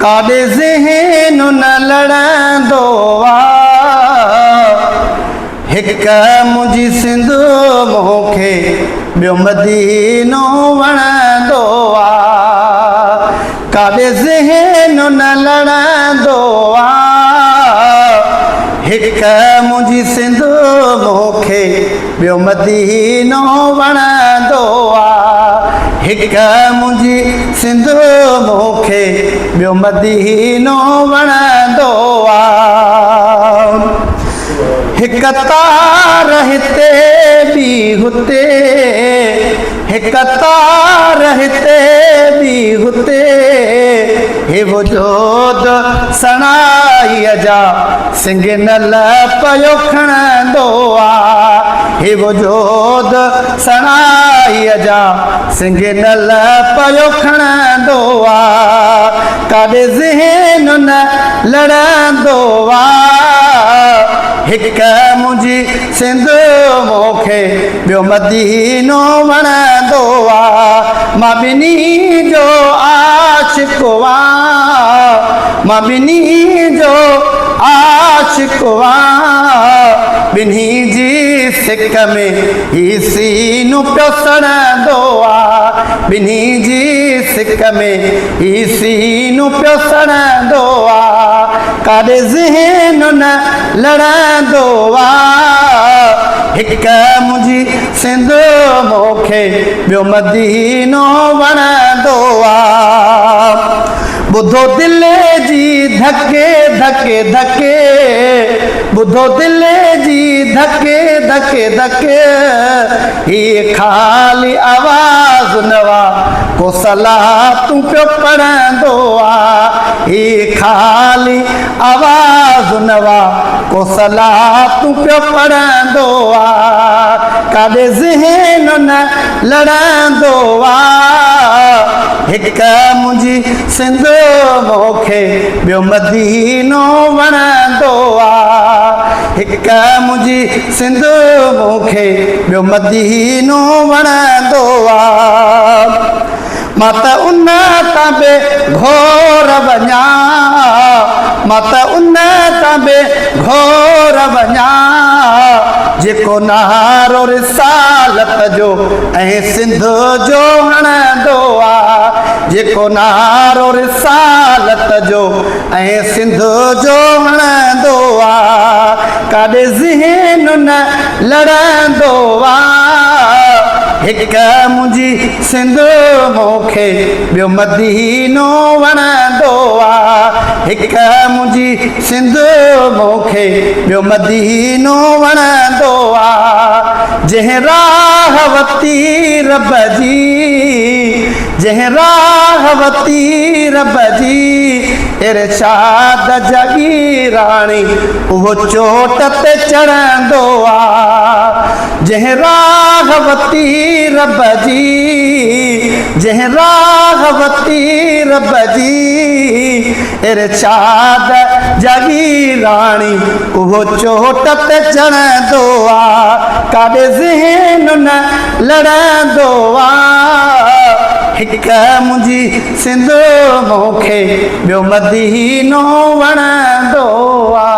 काॾे ज़हन न लड़ंदो आहे हिक मुंहिंजी सिंध मूंखे ॿियो मदीनो वणंदो आहे काॾे ज़हन न लड़ंदो आहे हिक मुंहिंजी सिंध मूंखे ॿियो मदीनो वणंदो आहे हिक मुंहिंजी सिंध मूंखे ॿियो मदीनो वणंदो आहे हिक तार हिते ॿी हुते हिक तार हिते ॿी हुते हे वजूद सणाईअ जा सिंगनल पियो खणंदो आहे हे वजूद सणाईअ जा सिंगनल पियो खणंदो आहे काॾे ज़हन न लड़ंदो आहे हिक मुंहिंजी सिंध मूंखे ॿियो मदीनो वणंदो आहे मां ॿिन्ही जो आशिक़ आहियां मां ॿिन्ही जो आशिक़ आहियां ॿिन्ही जी सिक में ही सीनो पियो सड़ंदो आहे ॿिन्ही जी सिक में ही सीनो पियो सड़ंदो आहे काॾे ज़हन न लड़ंदो आहे हिक मुंहिंजी सिंध मूंखे ॿियो मदीनो वणंदो आहे ॿुधो दिल जी धके धके धके ॿुधो दिल जी धके धके धके ही ख़ाली आवाज़ नवा को सलाह तूं पियो पढ़ंदो आहे ही ख़ाली आवाज़ नवा को सलाह तूं पियो पढ़ंदो आहे काॾे ज़हन न लड़ंदो आहे हिक मुंहिंजी सिंध मूंखे ॿियो मदीनो वणंदो आहे हिक मुंहिंजी सिंध मूंखे ॿियो मदीनो वणंदो आहे मां त उन तां बे घोर वञा मां त उन तां बे घोर वञा जेको नारो रिसालत जो ऐं सिंध जो हणंदो आहे जेको नारो रिसालत जो ऐं सिंध जो हणंदो आहे काॾे ज़हन न लड़ंदो आहे हिक मुंहिंजी सिंध मूंखे ॿियो मदीनो वणंदो आहे हिक मुंहिंजी सिंध मूंखे ॿियो मदीनो वणंदो आहे जंहिं राह वती रब जी जंहिं राह वती रब जी इरशाद जगी राणी उहो चोट ते चढ़ंदो आहे जंहिं राह वती रब जी जंहिं राह वती रब जी इरशाद जगी राणी उहो चोट ते चढ़ंदो आहे काॾे ज़हन न लड़ंदो आहे हिक मुंहिंजी सिंध मूंखे ॿियो मदीनो वणंदो आहे।